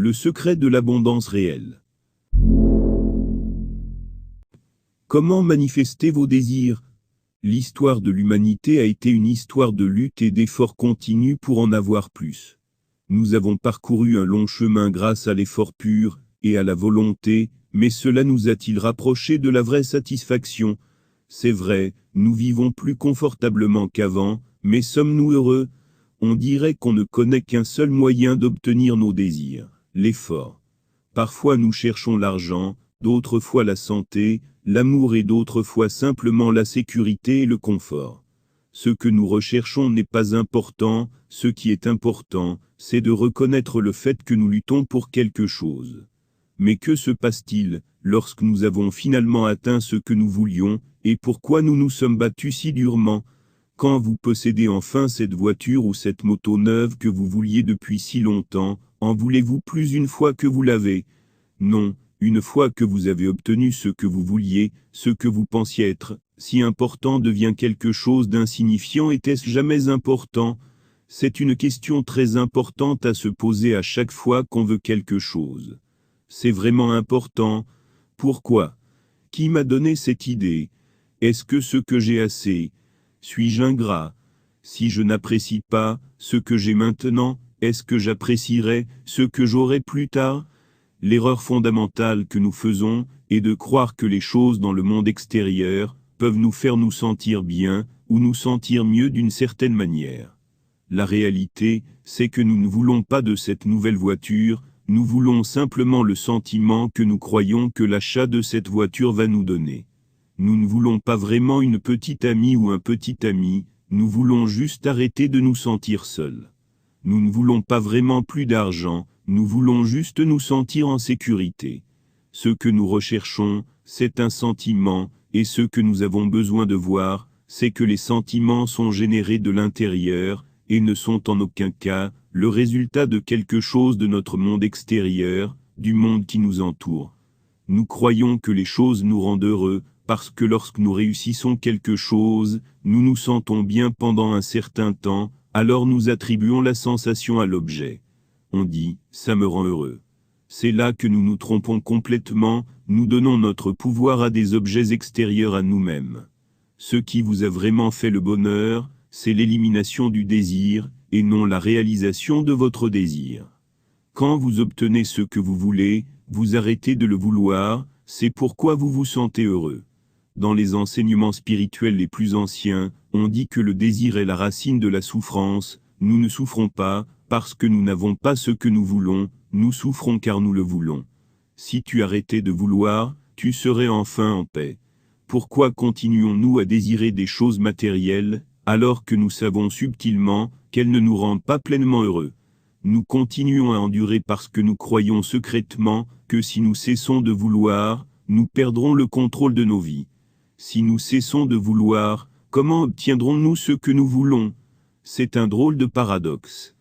Le secret de l'abondance réelle. Comment manifester vos désirs? L'histoire de l'humanité a été une histoire de lutte et d'efforts continus pour en avoir plus. Nous avons parcouru un long chemin grâce à l'effort pur et à la volonté, mais cela nous a-t-il rapprochés de la vraie satisfaction? C'est vrai, nous vivons plus confortablement qu'avant, mais sommes-nous heureux? On dirait qu'on ne connaît qu'un seul moyen d'obtenir nos désirs, l'effort. Parfois nous cherchons l'argent, d'autres fois la santé, l'amour et d'autres fois simplement la sécurité et le confort. Ce que nous recherchons n'est pas important, ce qui est important, c'est de reconnaître le fait que nous luttons pour quelque chose. Mais que se passe-t-il, lorsque nous avons finalement atteint ce que nous voulions, et pourquoi nous nous sommes battus si durement? Quand vous possédez enfin cette voiture ou cette moto neuve que vous vouliez depuis si longtemps, en voulez-vous plus une fois que vous l'avez? Non, une fois que vous avez obtenu ce que vous vouliez, ce que vous pensiez être si important devient quelque chose d'insignifiant. Était-ce jamais important? C'est une question très importante à se poser à chaque fois qu'on veut quelque chose. C'est vraiment important? Pourquoi? Qui m'a donné cette idée? Est-ce que ce que j'ai assez? Suis-je ingrat? Si je n'apprécie pas ce que j'ai maintenant, est-ce que j'apprécierai ce que j'aurai plus tard? L'erreur fondamentale que nous faisons est de croire que les choses dans le monde extérieur peuvent nous faire nous sentir bien ou nous sentir mieux d'une certaine manière. La réalité, c'est que nous ne voulons pas de cette nouvelle voiture, nous voulons simplement le sentiment que nous croyons que l'achat de cette voiture va nous donner. Nous ne voulons pas vraiment une petite amie ou un petit ami, nous voulons juste arrêter de nous sentir seuls. Nous ne voulons pas vraiment plus d'argent, nous voulons juste nous sentir en sécurité. Ce que nous recherchons, c'est un sentiment, et ce que nous avons besoin de voir, c'est que les sentiments sont générés de l'intérieur, et ne sont en aucun cas le résultat de quelque chose de notre monde extérieur, du monde qui nous entoure. Nous croyons que les choses nous rendent heureux, parce que lorsque nous réussissons quelque chose, nous nous sentons bien pendant un certain temps, alors nous attribuons la sensation à l'objet. On dit « ça me rend heureux ». C'est là que nous nous trompons complètement, nous donnons notre pouvoir à des objets extérieurs à nous-mêmes. Ce qui vous a vraiment fait le bonheur, c'est l'élimination du désir, et non la réalisation de votre désir. Quand vous obtenez ce que vous voulez, vous arrêtez de le vouloir, c'est pourquoi vous vous sentez heureux. Dans les enseignements spirituels les plus anciens, on dit que le désir est la racine de la souffrance. Nous ne souffrons pas, parce que nous n'avons pas ce que nous voulons, nous souffrons car nous le voulons. Si tu arrêtais de vouloir, tu serais enfin en paix. Pourquoi continuons-nous à désirer des choses matérielles, alors que nous savons subtilement qu'elles ne nous rendent pas pleinement heureux? Nous continuons à endurer parce que nous croyons secrètement que si nous cessons de vouloir, nous perdrons le contrôle de nos vies. Si nous cessons de vouloir, comment obtiendrons-nous ce que nous voulons? C'est un drôle de paradoxe.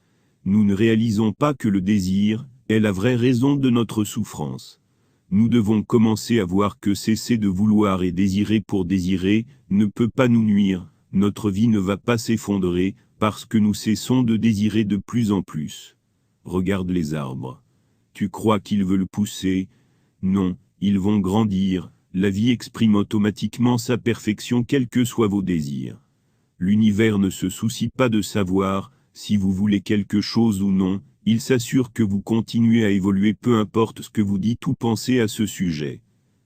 Nous ne réalisons pas que le désir est la vraie raison de notre souffrance. Nous devons commencer à voir que cesser de vouloir et désirer pour désirer ne peut pas nous nuire. Notre vie ne va pas s'effondrer parce que nous cessons de désirer de plus en plus. Regarde les arbres. Tu crois qu'ils veulent pousser? Non, ils vont grandir. La vie exprime automatiquement sa perfection quels que soient vos désirs. L'univers ne se soucie pas de savoir si vous voulez quelque chose ou non, il s'assure que vous continuez à évoluer peu importe ce que vous dites ou pensez à ce sujet.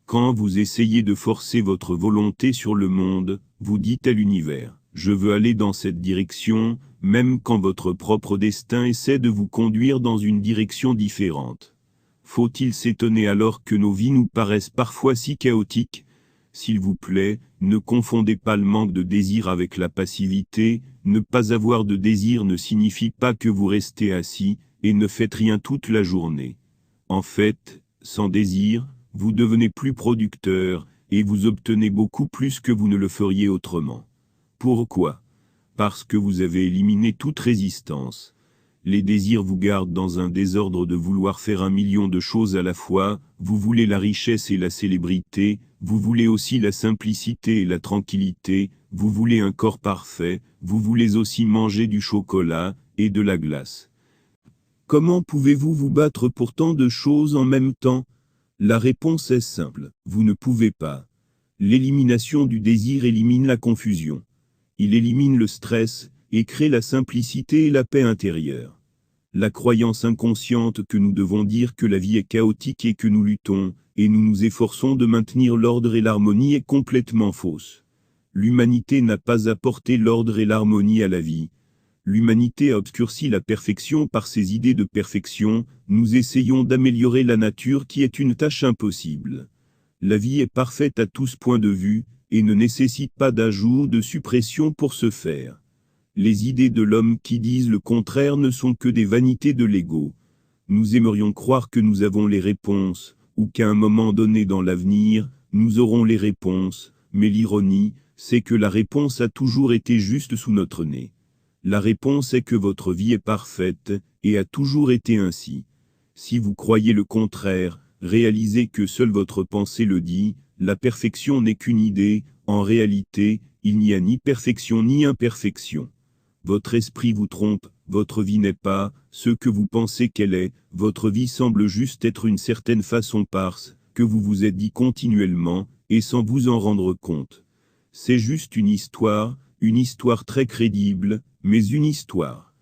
Quand vous essayez de forcer votre volonté sur le monde, vous dites à l'univers « Je veux aller dans cette direction », même quand votre propre destin essaie de vous conduire dans une direction différente. Faut-il s'étonner alors que nos vies nous paraissent parfois si chaotiques? S'il vous plaît, ne confondez pas le manque de désir avec la passivité. Ne pas avoir de désir ne signifie pas que vous restez assis et ne faites rien toute la journée. En fait, sans désir, vous devenez plus producteur et vous obtenez beaucoup plus que vous ne le feriez autrement. Pourquoi? Parce que vous avez éliminé toute résistance. Les désirs vous gardent dans un désordre de vouloir faire 1 million de choses à la fois, vous voulez la richesse et la célébrité, vous voulez aussi la simplicité et la tranquillité, vous voulez un corps parfait, vous voulez aussi manger du chocolat et de la glace. Comment pouvez-vous vous battre pour tant de choses en même temps? La réponse est simple, vous ne pouvez pas. L'élimination du désir élimine la confusion. Il élimine le stress, et crée la simplicité et la paix intérieure. La croyance inconsciente que nous devons dire que la vie est chaotique et que nous luttons, et nous nous efforçons de maintenir l'ordre et l'harmonie est complètement fausse. L'humanité n'a pas apporté l'ordre et l'harmonie à la vie. L'humanité a obscurci la perfection par ses idées de perfection, nous essayons d'améliorer la nature qui est une tâche impossible. La vie est parfaite à tous points de vue, et ne nécessite pas d'ajout ou de suppression pour se faire. Les idées de l'homme qui disent le contraire ne sont que des vanités de l'ego. Nous aimerions croire que nous avons les réponses, ou qu'à un moment donné dans l'avenir, nous aurons les réponses, mais l'ironie, c'est que la réponse a toujours été juste sous notre nez. La réponse est que votre vie est parfaite, et a toujours été ainsi. Si vous croyez le contraire, réalisez que seule votre pensée le dit, la perfection n'est qu'une idée, en réalité, il n'y a ni perfection ni imperfection. Votre esprit vous trompe, votre vie n'est pas ce que vous pensez qu'elle est, votre vie semble juste être une certaine façon parce que vous vous êtes dit continuellement, et sans vous en rendre compte. C'est juste une histoire très crédible, mais une histoire.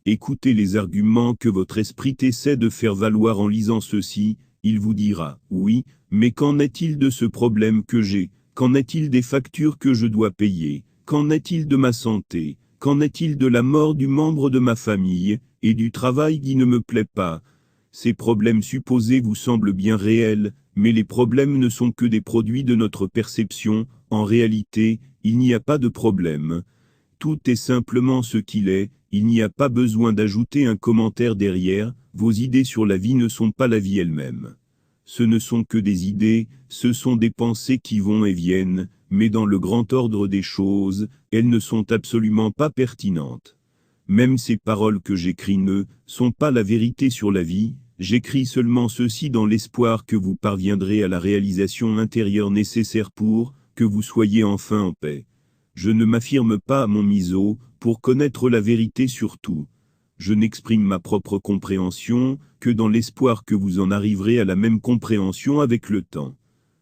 Écoutez les arguments que votre esprit essaie de faire valoir en lisant ceci, il vous dira, oui, mais qu'en est-il de ce problème que j'ai? Qu'en est-il des factures que je dois payer? Qu'en est-il de ma santé? Qu'en est-il de la mort du membre de ma famille, et du travail qui ne me plaît pas? Ces problèmes supposés vous semblent bien réels, mais les problèmes ne sont que des produits de notre perception, en réalité, il n'y a pas de problème. Tout est simplement ce qu'il est, il n'y a pas besoin d'ajouter un commentaire derrière, vos idées sur la vie ne sont pas la vie elle-même. Ce ne sont que des idées, ce sont des pensées qui vont et viennent, mais dans le grand ordre des choses, elles ne sont absolument pas pertinentes. Même ces paroles que j'écris ne sont pas la vérité sur la vie, j'écris seulement ceci dans l'espoir que vous parviendrez à la réalisation intérieure nécessaire pour que vous soyez enfin en paix. Je ne m'affirme pas à mon miso, pour connaître la vérité sur tout. Je n'exprime ma propre compréhension, que dans l'espoir que vous en arriverez à la même compréhension avec le temps.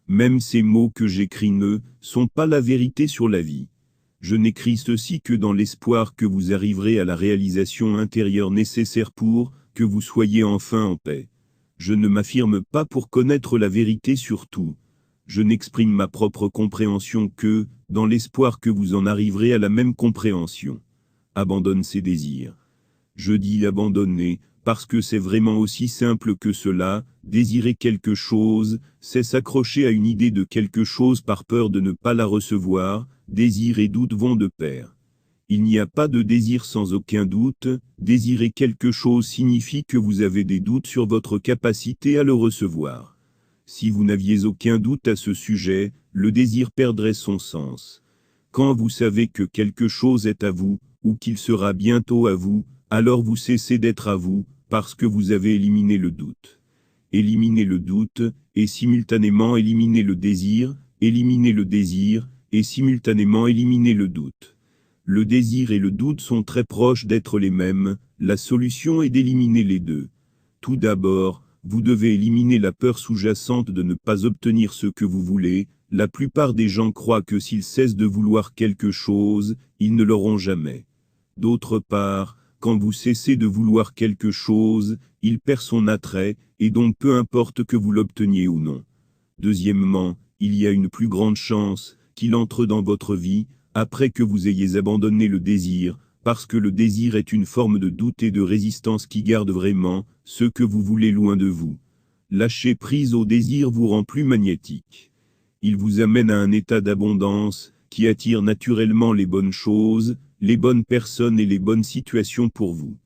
Même ces mots que j'écris ne sont pas la vérité sur la vie. Je n'écris ceci que dans l'espoir que vous arriverez à la réalisation intérieure nécessaire pour que vous soyez enfin en paix. Je ne m'affirme pas pour connaître la vérité sur tout. Je n'exprime ma propre compréhension que dans l'espoir que vous en arriverez à la même compréhension. Abandonne ces désirs. Je dis abandonner, parce que c'est vraiment aussi simple que cela, désirer quelque chose, c'est s'accrocher à une idée de quelque chose par peur de ne pas la recevoir, désir et doute vont de pair. Il n'y a pas de désir sans aucun doute, désirer quelque chose signifie que vous avez des doutes sur votre capacité à le recevoir. Si vous n'aviez aucun doute à ce sujet, le désir perdrait son sens. Quand vous savez que quelque chose est à vous, ou qu'il sera bientôt à vous, alors vous cessez d'être à vous, parce que vous avez éliminé le doute. Éliminer le doute, et simultanément éliminer le désir, et simultanément éliminer le doute. Le désir et le doute sont très proches d'être les mêmes, la solution est d'éliminer les deux. Tout d'abord, vous devez éliminer la peur sous-jacente de ne pas obtenir ce que vous voulez. La plupart des gens croient que s'ils cessent de vouloir quelque chose, ils ne l'auront jamais. D'autre part, quand vous cessez de vouloir quelque chose, il perd son attrait, et donc peu importe que vous l'obteniez ou non. Deuxièmement, il y a une plus grande chance qu'il entre dans votre vie, après que vous ayez abandonné le désir, parce que le désir est une forme de doute et de résistance qui garde vraiment ce que vous voulez loin de vous. Lâcher prise au désir vous rend plus magnétique. Il vous amène à un état d'abondance qui attire naturellement les bonnes choses, les bonnes personnes et les bonnes situations pour vous.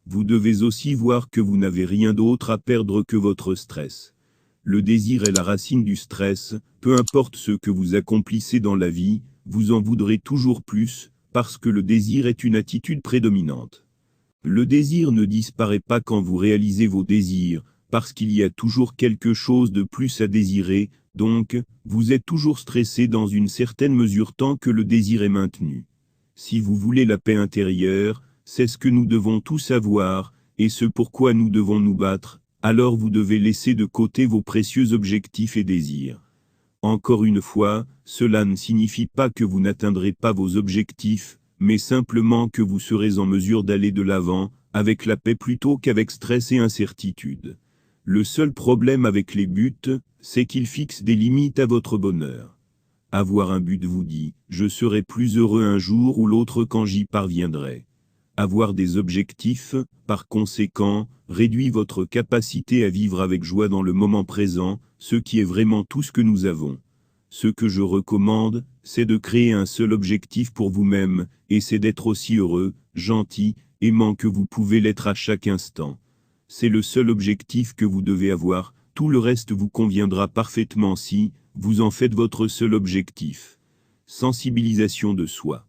Vous devez aussi voir que vous n'avez rien d'autre à perdre que votre stress. Le désir est la racine du stress, peu importe ce que vous accomplissez dans la vie, vous en voudrez toujours plus, parce que le désir est une attitude prédominante. Le désir ne disparaît pas quand vous réalisez vos désirs, parce qu'il y a toujours quelque chose de plus à désirer, donc, vous êtes toujours stressé dans une certaine mesure tant que le désir est maintenu. Si vous voulez la paix intérieure, c'est ce que nous devons tous avoir, et ce pourquoi nous devons nous battre, alors vous devez laisser de côté vos précieux objectifs et désirs. Encore une fois, cela ne signifie pas que vous n'atteindrez pas vos objectifs, mais simplement que vous serez en mesure d'aller de l'avant, avec la paix plutôt qu'avec stress et incertitude. Le seul problème avec les buts, c'est qu'ils fixent des limites à votre bonheur. Avoir un but vous dit « je serai plus heureux un jour ou l'autre quand j'y parviendrai ». Avoir des objectifs, par conséquent, réduit votre capacité à vivre avec joie dans le moment présent, ce qui est vraiment tout ce que nous avons. Ce que je recommande, c'est de créer un seul objectif pour vous-même, et c'est d'être aussi heureux, gentil, aimant que vous pouvez l'être à chaque instant. C'est le seul objectif que vous devez avoir, tout le reste vous conviendra parfaitement si vous en faites votre seul objectif. Sensibilisation de soi.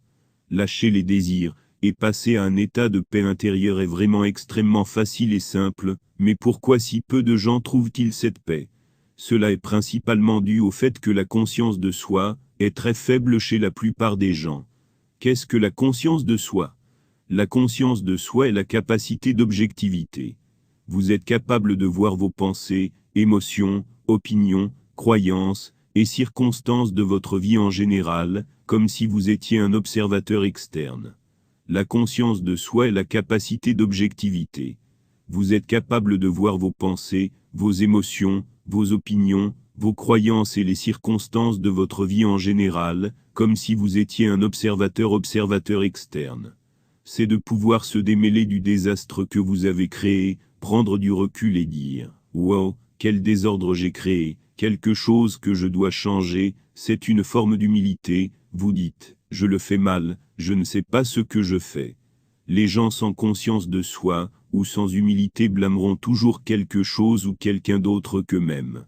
Lâcher les désirs et passer à un état de paix intérieure est vraiment extrêmement facile et simple, mais pourquoi si peu de gens trouvent-ils cette paix? Cela est principalement dû au fait que la conscience de soi est très faible chez la plupart des gens. Qu'est-ce que la conscience de soi? La conscience de soi est la capacité d'objectivité. Vous êtes capable de voir vos pensées, émotions, opinions, croyances et circonstances de votre vie en général, comme si vous étiez un observateur externe. La conscience de soi est la capacité d'objectivité. Vous êtes capable de voir vos pensées, vos émotions, vos opinions, vos croyances et les circonstances de votre vie en général, comme si vous étiez un observateur externe. C'est de pouvoir se démêler du désastre que vous avez créé, prendre du recul et dire « Wow, quel désordre j'ai créé, quelque chose que je dois changer », c'est une forme d'humilité, vous dites « Je le fais mal, je ne sais pas ce que je fais ». Les gens sans conscience de soi, ou sans humilité blâmeront toujours quelque chose ou quelqu'un d'autre qu'eux-mêmes.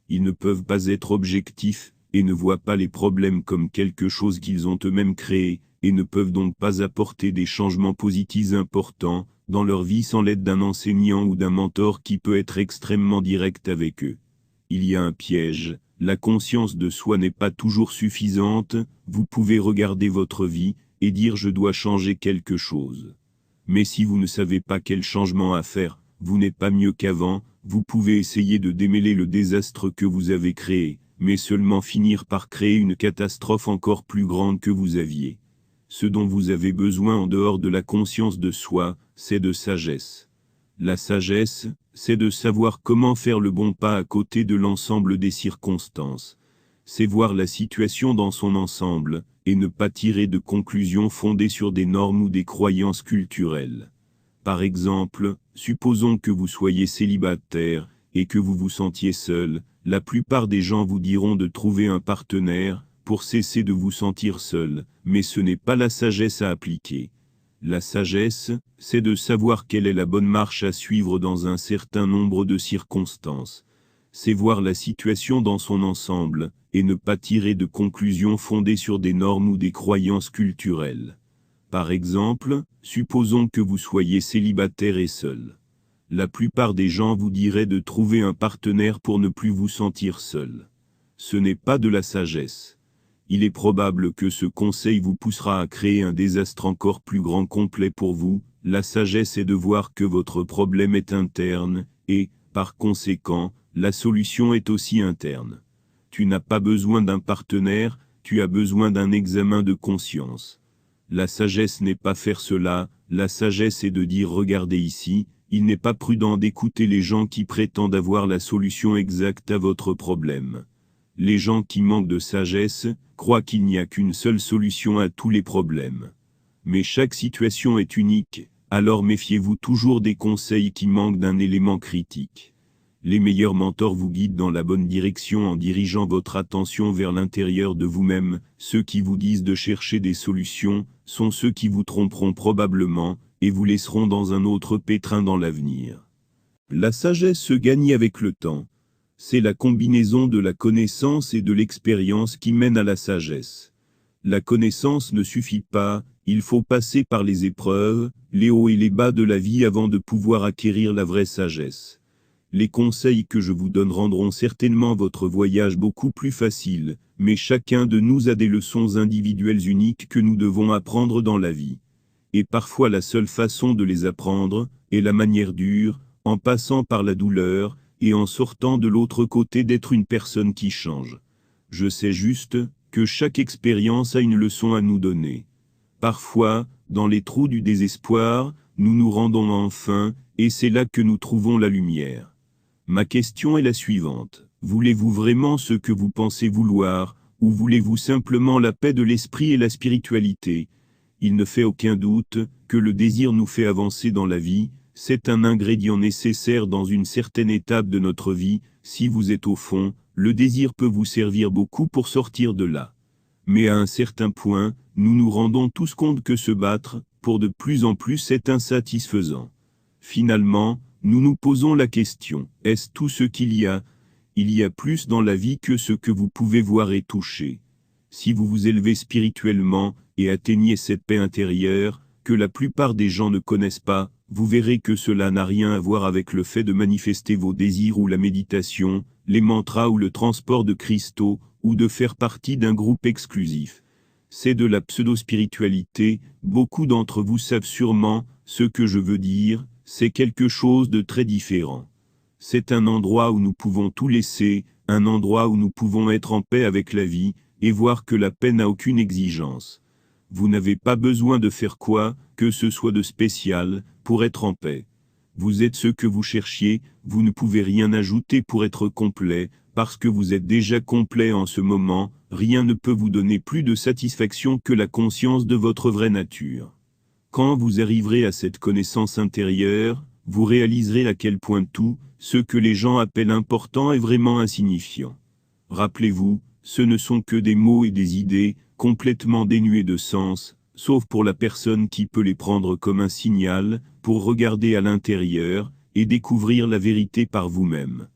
Ils ne peuvent pas être objectifs, et ne voient pas les problèmes comme quelque chose qu'ils ont eux-mêmes créé, et ne peuvent donc pas apporter des changements positifs importants dans leur vie sans l'aide d'un enseignant ou d'un mentor qui peut être extrêmement direct avec eux. Il y a un piège, la conscience de soi n'est pas toujours suffisante, vous pouvez regarder votre vie et dire je dois changer quelque chose. Mais si vous ne savez pas quel changement à faire, vous n'êtes pas mieux qu'avant, vous pouvez essayer de démêler le désastre que vous avez créé, mais seulement finir par créer une catastrophe encore plus grande que vous aviez. Ce dont vous avez besoin en dehors de la conscience de soi, c'est de sagesse. La sagesse, c'est de savoir comment faire le bon pas à côté de l'ensemble des circonstances. C'est voir la situation dans son ensemble, et ne pas tirer de conclusions fondées sur des normes ou des croyances culturelles. Par exemple, supposons que vous soyez célibataire, et que vous vous sentiez seul, la plupart des gens vous diront de trouver un partenaire, pour cesser de vous sentir seul, mais ce n'est pas la sagesse à appliquer. La sagesse, c'est de savoir quelle est la bonne marche à suivre dans un certain nombre de circonstances. C'est voir la situation dans son ensemble, et ne pas tirer de conclusions fondées sur des normes ou des croyances culturelles. Par exemple, supposons que vous soyez célibataire et seul. La plupart des gens vous diraient de trouver un partenaire pour ne plus vous sentir seul. Ce n'est pas de la sagesse. Il est probable que ce conseil vous poussera à créer un désastre encore plus grand complet pour vous. La sagesse est de voir que votre problème est interne, et, par conséquent, la solution est aussi interne. Tu n'as pas besoin d'un partenaire, tu as besoin d'un examen de conscience. La sagesse n'est pas faire cela, la sagesse est de dire regardez ici, il n'est pas prudent d'écouter les gens qui prétendent avoir la solution exacte à votre problème. Les gens qui manquent de sagesse croient qu'il n'y a qu'une seule solution à tous les problèmes. Mais chaque situation est unique, alors méfiez-vous toujours des conseils qui manquent d'un élément critique. Les meilleurs mentors vous guident dans la bonne direction en dirigeant votre attention vers l'intérieur de vous-même. Ceux qui vous disent de chercher des solutions sont ceux qui vous tromperont probablement et vous laisseront dans un autre pétrin dans l'avenir. La sagesse se gagne avec le temps. C'est la combinaison de la connaissance et de l'expérience qui mène à la sagesse. La connaissance ne suffit pas, il faut passer par les épreuves, les hauts et les bas de la vie avant de pouvoir acquérir la vraie sagesse. Les conseils que je vous donne rendront certainement votre voyage beaucoup plus facile, mais chacun de nous a des leçons individuelles uniques que nous devons apprendre dans la vie. Et parfois la seule façon de les apprendre, est la manière dure, en passant par la douleur, et en sortant de l'autre côté d'être une personne qui change. Je sais juste que chaque expérience a une leçon à nous donner. Parfois, dans les trous du désespoir, nous nous rendons enfin, et c'est là que nous trouvons la lumière. Ma question est la suivante. Voulez-vous vraiment ce que vous pensez vouloir, ou voulez-vous simplement la paix de l'esprit et la spiritualité? Il ne fait aucun doute que le désir nous fait avancer dans la vie, c'est un ingrédient nécessaire dans une certaine étape de notre vie. Si vous êtes au fond, le désir peut vous servir beaucoup pour sortir de là. Mais à un certain point, nous nous rendons tous compte que se battre, pour de plus en plus, est insatisfaisant. Finalement, nous nous posons la question, est-ce tout ce qu'il y a? Il y a plus dans la vie que ce que vous pouvez voir et toucher. Si vous vous élevez spirituellement, et atteignez cette paix intérieure, que la plupart des gens ne connaissent pas, vous verrez que cela n'a rien à voir avec le fait de manifester vos désirs ou la méditation, les mantras ou le transport de cristaux, ou de faire partie d'un groupe exclusif. C'est de la pseudo-spiritualité, beaucoup d'entre vous savent sûrement ce que je veux dire, c'est quelque chose de très différent. C'est un endroit où nous pouvons tout laisser, un endroit où nous pouvons être en paix avec la vie, et voir que la paix n'a aucune exigence. Vous n'avez pas besoin de faire quoi, que ce soit de spécial, pour être en paix. Vous êtes ce que vous cherchiez, vous ne pouvez rien ajouter pour être complet, parce que vous êtes déjà complet en ce moment, rien ne peut vous donner plus de satisfaction que la conscience de votre vraie nature. Quand vous arriverez à cette connaissance intérieure, vous réaliserez à quel point tout, ce que les gens appellent important est vraiment insignifiant. Rappelez-vous, ce ne sont que des mots et des idées, complètement dénués de sens, sauf pour la personne qui peut les prendre comme un signal, pour regarder à l'intérieur, et découvrir la vérité par vous-même.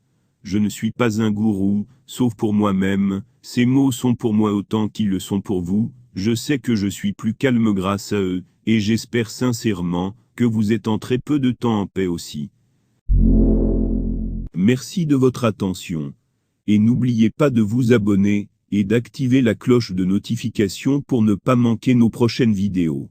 Je ne suis pas un gourou, sauf pour moi-même, ces mots sont pour moi autant qu'ils le sont pour vous, je sais que je suis plus calme grâce à eux, et j'espère sincèrement que vous êtes en très peu de temps en paix aussi. Merci de votre attention. Et n'oubliez pas de vous abonner, et d'activer la cloche de notification pour ne pas manquer nos prochaines vidéos.